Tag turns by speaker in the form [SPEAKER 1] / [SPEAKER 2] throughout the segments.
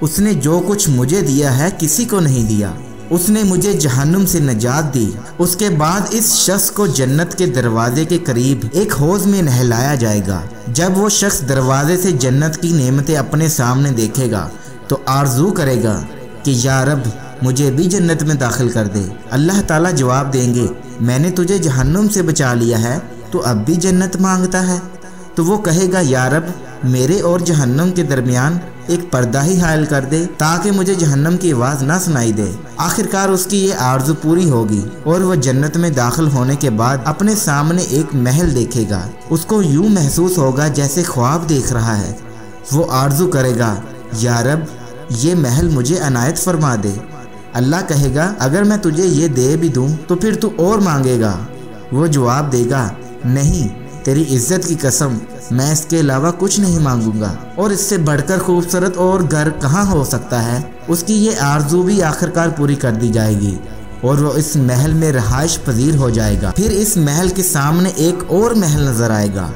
[SPEAKER 1] اس نے جو کچھ مجھے دیا ہے کسی کو نہیں دیا۔ اس نے مجھے جہنم سے نجات دی۔ اس کے بعد اس شخص کو جنت کے دروازے کے قریب ایک حوض میں نہلایا جائے گا۔ جب وہ شخص دروازے سے جنت کی نعمتیں اپنے سامنے دیکھے گا تو آرزو کرے گا کہ یا رب مجھے بھی جنت میں داخل کر دے۔ اللہ تعالیٰ جواب دیں گے میں نے تجھے جہنم سے بچا لیا ہے، تو اب بھی جنت مانگتا ہے؟ تو وہ کہے گا یا رب میرے اور جہنم کے درمیان ایک پردہ ہی حائل کر دے تاکہ مجھے جہنم کی آواز نہ سنائی دے۔ آخرکار اس کی یہ آرزو پوری ہوگی اور وہ جنت میں داخل ہونے کے بعد اپنے سامنے ایک محل دیکھے گا۔ اس کو یوں محسوس ہوگا جیسے خواب دیکھ رہا ہے۔ وہ آرزو کرے گا یا رب یہ محل مجھے عنایت فرما دے۔ اللہ کہے گا اگر میں تجھے یہ دے بھی دوں تو پھر تو اور مانگے گا۔ وہ جواب دے گا نہیں، تیری عزت کی قسم میں اس کے علاوہ کچھ نہیں مانگوں گا، اور اس سے بڑھ کر خوبصورت اور گھر کہاں ہو سکتا ہے۔ اس کی یہ آرزو بھی آخرکار پوری کر دی جائے گی اور وہ اس محل میں رہائش پذیر ہو جائے گا۔ پھر اس محل کے سامنے ایک اور محل نظر آئے گا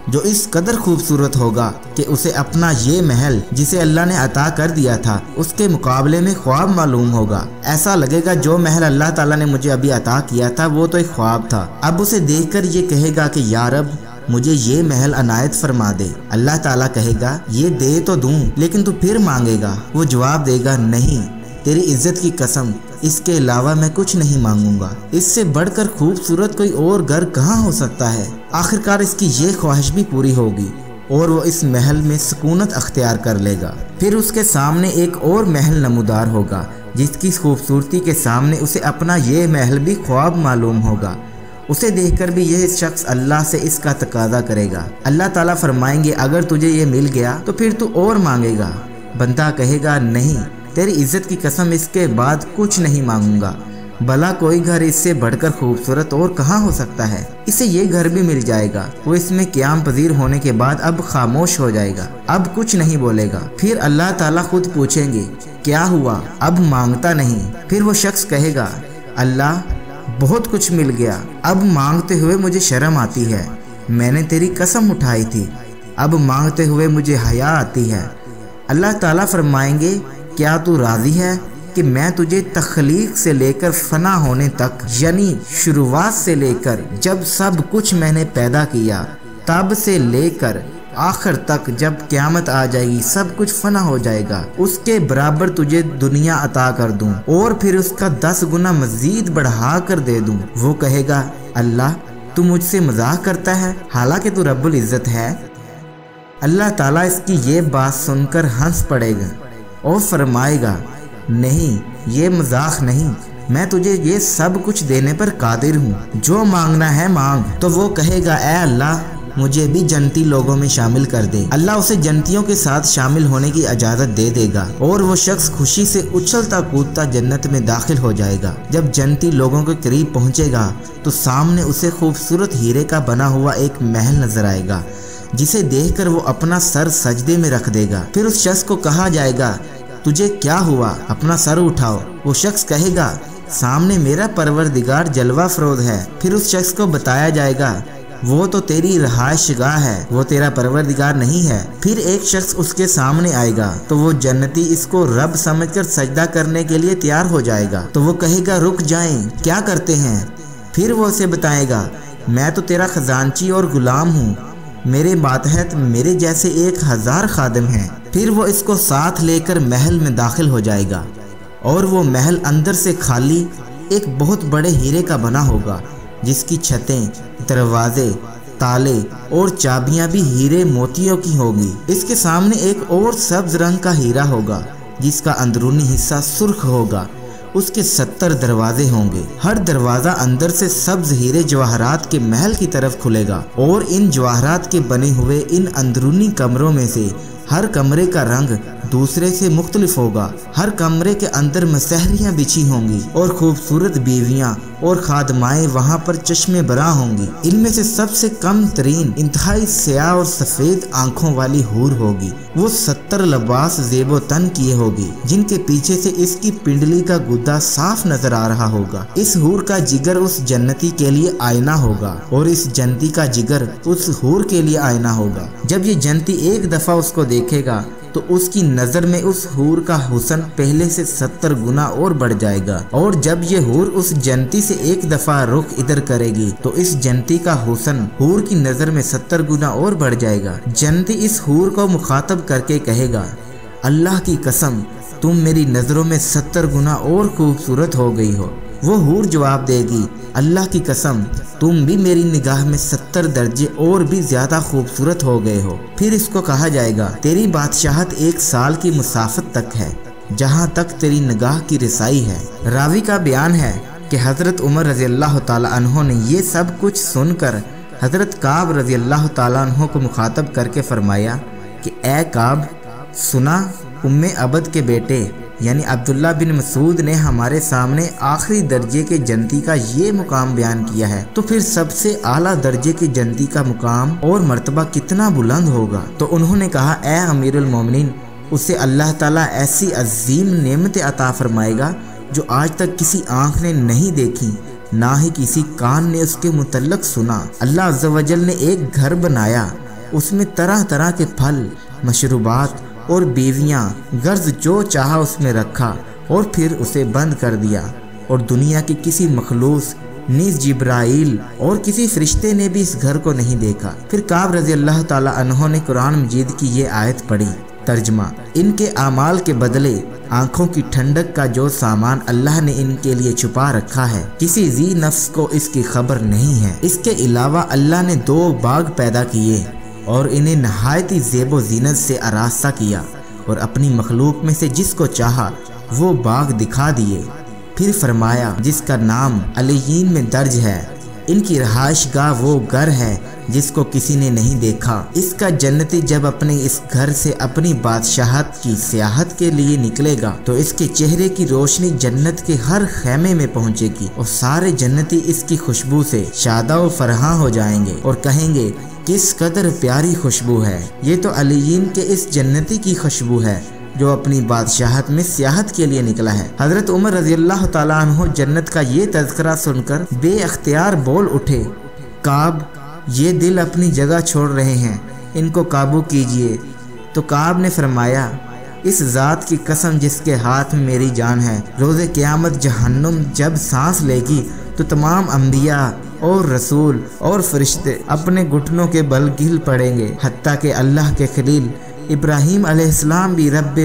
[SPEAKER 1] جو اس قدر خوبصورت ہوگا کہ اسے اپنا یہ محل جسے اللہ نے عطا کر دیا تھا اس کے مقابلے میں خواب معلوم ہوگا۔ ایسا لگے گا جو محل اللہ تعالیٰ نے مجھے ابھی عطا کیا تھا وہ تو ایک خواب تھا۔ اب اسے دیکھ کر یہ کہے گا کہ یا رب مجھے یہ محل عنایت فرما دے۔ اللہ تعالیٰ کہے گا یہ دے تو دوں لیکن تو پھر مانگے گا۔ وہ جواب دے گا نہیں، تیری عزت کی قسم اس کے علاوہ میں کچھ نہیں مانگوں گا۔ اس سے بڑھ کر خوبصورت کوئی اور گھر کہاں ہو سکتا ہے۔ آخرکار اس کی یہ خواہش بھی پوری ہوگی اور وہ اس محل میں سکونت اختیار کر لے گا۔ پھر اس کے سامنے ایک اور محل نمودار ہوگا جس کی خوبصورتی کے سامنے اسے اپنا یہ محل بھی خواب معلوم ہوگا۔ اسے دیکھ کر بھی یہ شخص اللہ سے اس کا تقاضا کرے گا۔ اللہ تعالیٰ فرمائیں گے اگر تجھے یہ مل گیا تو پھر تو اور مانگے گا۔ بندہ کہے گا نہیں، تیری عزت کی قسم اس کے بعد کچھ نہیں مانگوں گا۔ بھلا کوئی گھر اس سے بڑھ کر خوبصورت اور کہاں ہو سکتا ہے۔ اسے یہ گھر بھی مل جائے گا۔ وہ اس میں قیام پذیر ہونے کے بعد اب خاموش ہو جائے گا، اب کچھ نہیں بولے گا۔ پھر اللہ تعالیٰ خود پوچھیں گے کیا ہوا، اب مانگتا نہیں؟ پھر وہ شخص کہے گا اللہ بہت کچھ مل گیا، اب مانگتے ہوئے مجھے شرم آتی ہے۔ میں نے تیری قسم اٹھائی تھی، اب مانگتے ہوئے مجھے حیا آتی ہے۔ اللہ تعالیٰ فرمائیں گے کیا تو راضی ہے کہ میں تجھے تخلیق سے لے کر فنا ہونے تک، یعنی شروعات سے لے کر جب سب کچھ میں نے پیدا کیا تب سے لے کر آخر تک جب قیامت آ جائے گی سب کچھ فنا ہو جائے گا، اس کے برابر تجھے دنیا عطا کر دوں اور پھر اس کا 10 گنا مزید بڑھا کر دے دوں؟ وہ کہے گا اللہ تو مجھ سے مذاق کرتا ہے حالانکہ تو رب العزت ہے۔ اللہ تعالیٰ اس کی یہ بات سن کر ہنس پڑے گا اور فرمائے گا نہیں، یہ مذاق نہیں، میں تجھے یہ سب کچھ دینے پر قادر ہوں، جو مانگنا ہے مانگ۔ تو وہ کہے گا اے اللہ مجھے بھی جنتی لوگوں میں شامل کر دے۔ اللہ اسے جنتیوں کے ساتھ شامل ہونے کی اجازت دے دے گا اور وہ شخص خوشی سے اچھلتا کودتا جنت میں داخل ہو جائے گا۔ جب جنتی لوگوں کے قریب پہنچے گا تو سامنے اسے خوبصورت ہیرے کا بنا ہوا ایک محل نظر آئے گا جسے دیکھ کر وہ اپنا سر سجدے میں رکھ دے گا۔ پھر اس شخص کو کہا جائے گا تجھے کیا ہوا، اپنا سر اٹھاؤ۔ وہ شخص کہے گا سامنے میرا پروردگار جلوہ فروز ہے۔ پھر اس شخص کو بتایا جائے گا وہ تو تیری رہائش گاہ ہے، وہ تیرا پروردگار نہیں ہے۔ پھر ایک شخص اس کے سامنے آئے گا تو وہ جنتی اس کو رب سمجھ کر سجدہ کرنے کے لیے تیار ہو جائے گا۔ تو وہ کہے گا رک جائیں، کیا کرتے ہیں؟ پھر وہ اسے بتائے گا میں تو تیرا خزانچی اور غلام ہوں، میرے ماتحت میرے جیسے 1000 خادم ہیں۔ پھر وہ اس کو ساتھ لے کر محل میں داخل ہو جائے گا اور وہ محل اندر سے خالی ایک بہت بڑے ہیرے کا بنا ہوگا جس کی چھتیں، دروازے، تالے اور چابیاں بھی ہیرے موتیوں کی ہوگی۔ اس کے سامنے ایک اور سبز رنگ کا ہیرا ہوگا جس کا اندرونی حصہ سرخ ہوگا۔ اس کے 70 دروازے ہوں گے، ہر دروازہ اندر سے سبز ہیرے جواہرات کے محل کی طرف کھلے گا اور ان جواہرات کے بنے ہوئے ان اندرونی کمروں میں سے ہر کمرے کا رنگ دوسرے سے مختلف ہوگا۔ ہر کمرے کے اندر مسحریاں بچھی ہوں گی اور خوبصورت بیویاں اور خادمائیں وہاں پر چشمے برآں ہوں گی۔ ان میں سے سب سے کم ترین انتہائی سیاہ اور سفید آنکھوں والی حور ہوگی۔ وہ 70 لباس زیب و تن کیے ہوگی جن کے پیچھے سے اس کی پنڈلی کا گدا صاف نظر آ رہا ہوگا۔ اس حور کا جگر اس جنتی کے لیے آئینہ ہوگا اور اس جنتی کا جگر اس حور کے لیے آئینہ ہوگا۔ جب یہ جنتی ایک دفعہ اس کو دیکھے گا تو اس کی نظر میں اس حور کا حسن پہلے سے 70 گنا اور بڑھ جائے گا، اور جب یہ حور اس جنتی سے ایک دفعہ رخ ادھر کرے گی تو اس جنتی کا حسن حور کی نظر میں 70 گنا اور بڑھ جائے گا۔ جنتی اس حور کو مخاطب کر کے کہے گا، اللہ کی قسم تم میری نظروں میں 70 گنا اور خوبصورت ہو گئی ہو۔ وہ حور جواب دے گی، اللہ کی قسم تم بھی میری نگاہ میں 70 درجے اور بھی زیادہ خوبصورت ہو گئے ہو۔ پھر اس کو کہا جائے گا، تیری بادشاہت 1 سال کی مسافت تک ہے، جہاں تک تیری نگاہ کی رسائی ہے۔ راوی کا بیان ہے کہ حضرت عمر رضی اللہ تعالی عنہ نے یہ سب کچھ سن کر حضرت کعب رضی اللہ تعالی عنہ کو مخاطب کر کے فرمایا کہ اے کعب، سنا ام عبد کے بیٹے یعنی عبداللہ بن مسعود نے ہمارے سامنے آخری درجے کے جنتی کا یہ مقام بیان کیا ہے، تو پھر سب سے اعلیٰ درجے کے جنتی کا مقام اور مرتبہ کتنا بلند ہوگا۔ تو انہوں نے کہا، اے امیر المومنین، اسے اللہ تعالیٰ ایسی عظیم نعمت عطا فرمائے گا جو آج تک کسی آنکھ نے نہیں دیکھی، نہ ہی کسی کان نے اس کے متعلق سنا۔ اللہ عز و جل نے ایک گھر بنایا، اس میں طرح طرح کے پھل، مشروبات اور بیویاں، غرض جو چاہا اس میں رکھا، اور پھر اسے بند کر دیا، اور دنیا کی کسی مخلوق نیز جبرائیل اور کسی فرشتے نے بھی اس گھر کو نہیں دیکھا۔ پھر کعب رضی اللہ تعالی عنہ نے قرآن مجید کی یہ آیت پڑھی۔ ترجمہ: ان کے اعمال کے بدلے آنکھوں کی ٹھنڈک کا جو سامان اللہ نے ان کے لیے چھپا رکھا ہے، کسی ذی نفس کو اس کی خبر نہیں ہے۔ اس کے علاوہ اللہ نے 2 باغ پیدا کیے اور انہیں نہایت ہی زیب و زینت سے آراستہ کیا، اور اپنی مخلوق میں سے جس کو چاہا وہ باغ دکھا دیے۔ پھر فرمایا، جس کا نام علیین میں درج ہے، ان کی رہائش گاہ وہ گھر ہے جس کو کسی نے نہیں دیکھا۔ اس کا جنتی جب اپنے اس گھر سے اپنی بادشاہت کی سیاحت کے لیے نکلے گا تو اس کے چہرے کی روشنی جنت کے ہر خیمے میں پہنچے گی، اور سارے جنتی اس کی خوشبو سے شادہ و فرحاں ہو جائیں گے اور کہیں گے، کس قدر پیاری خوشبو ہے، یہ تو علیین کے اس جنتی کی خوشبو ہے جو اپنی بادشاہت میں سیاحت کے لیے نکلا ہے۔ حضرت عمر رضی اللہ تعالیٰ عنہ جنت کا یہ تذکرہ سن کر بے اختیار بول اٹھے، کعب، یہ دل اپنی جگہ چھوڑ رہے ہیں، ان کو قابو کیجئے۔ تو کعب نے فرمایا، اس ذات کی قسم جس کے ہاتھ میں میری جان ہے، روز قیامت جہنم جب سانس لے گی تو تمام انبیاء اور رسول اور فرشتے اپنے گھٹنوں کے بل گر پڑیں گے، حتیٰ کہ اللہ کے خلیل ابراہیم علیہ السلام بھی رب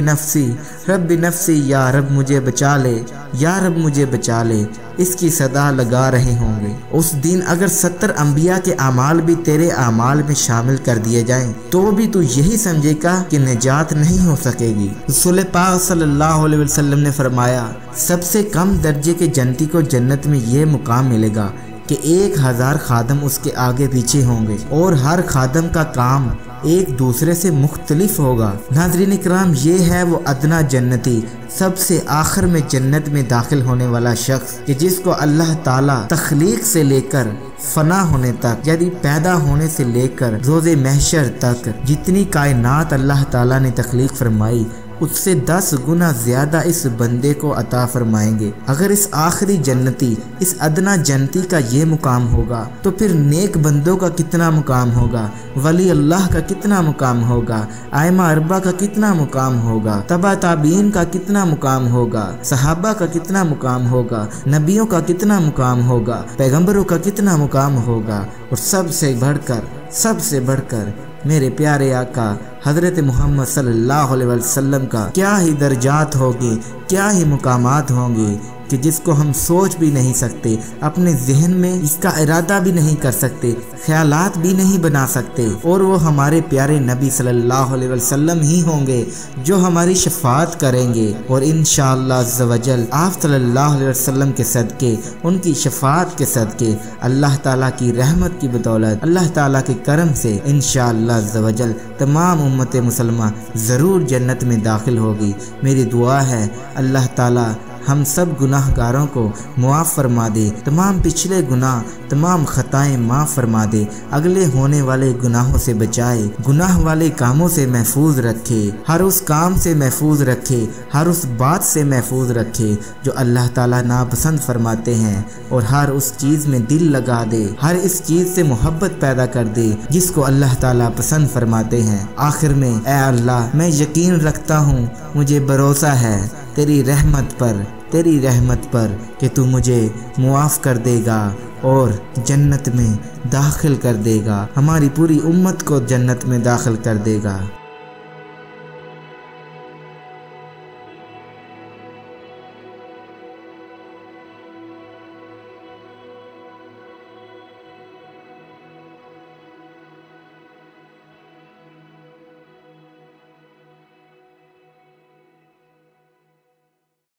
[SPEAKER 1] نفسی یا رب مجھے بچا لے، یا رب مجھے بچا لے، اس کی صدا لگا رہے ہوں گے۔ اس دن اگر 70 انبیاء کے اعمال بھی تیرے اعمال میں شامل کر دیے جائیں تو بھی تو یہی سمجھے گا کہ نجات نہیں ہو سکے گی۔ رسول پاک صلی اللہ علیہ وسلم نے فرمایا، سب سے کم درجے کے جنتی کو جنت میں یہ مقام ملے گا کہ 1000 خادم اس کے آگے پیچھے ہوں گے، اور ہر خادم کا کام ایک دوسرے سے مختلف ہوگا۔ ناظرین اکرام، یہ ہے وہ ادنا جنتی، سب سے آخر میں جنت میں داخل ہونے والا شخص کہ جس کو اللہ تعالیٰ تخلیق سے لے کر فنا ہونے تک، یعنی پیدا ہونے سے لے کر روز محشر تک جتنی کائنات اللہ تعالیٰ نے تخلیق فرمائی اس سے 10 گنا زیادہ اس بندے کو عطا فرمائیں گے۔ اگر اس آخری جنتی، اس ادنا جنتی کا یہ مقام ہوگا تو پھر نیک بندوں کا کتنا مقام ہوگا، ولی اللہ کا کتنا مقام ہوگا، ائمہ اربعہ کا کتنا مقام ہوگا، تبع تابعین کا کتنا مقام ہوگا، صحابہ کا کتنا مقام ہوگا، نبیوں کا کتنا مقام ہوگا، پیغمبروں کا کتنا مقام ہوگا، اور سب سے بڑھ کر میرے پیارے آقا حضرت محمد صلی اللہ علیہ وسلم کا کیا ہی درجات ہوگی، کیا ہی مقامات ہوں گے کہ جس کو ہم سوچ بھی نہیں سکتے، اپنے ذہن میں اس کا ارادہ بھی نہیں کر سکتے، خیالات بھی نہیں بنا سکتے، اور وہ ہمارے پیارے نبی صلی اللہ علیہ وسلم ہی ہوں گے جو ہماری شفاعت کریں گے، اور انشاءاللہ عز و جل آپ صلی اللہ علیہ وسلم کے صدقے، ان کی شفاعت کے صدقے، اللہ تعالیٰ کی رحمت کی بدولت، اللہ تعالیٰ کے کرم سے انشاءاللہ عز و جل تمام امت مسلمہ ضرور جنت میں داخل ہوگی۔ میری دعا ہے اللہ تعالیٰ ہم سب گناہ گاروں کو معاف فرما دے، تمام پچھلے گناہ تمام خطائیں معاف فرما دے، اگلے ہونے والے گناہوں سے بچائے، گناہ والے کاموں سے محفوظ رکھے، ہر اس کام سے محفوظ رکھے، ہر اس بات سے محفوظ رکھے جو اللہ تعالیٰ ناپسند فرماتے ہیں، اور ہر اس چیز میں دل لگا دے، ہر اس چیز سے محبت پیدا کر دے جس کو اللہ تعالیٰ پسند فرماتے ہیں۔ آخر میں اے اللہ، میں یقین رکھتا ہوں، مجھے بھروسہ ہے تیری رحمت پر کہ تو مجھے معاف کر دے گا اور جنت میں داخل کر دے گا، ہماری پوری امت کو جنت میں داخل کر دے گا۔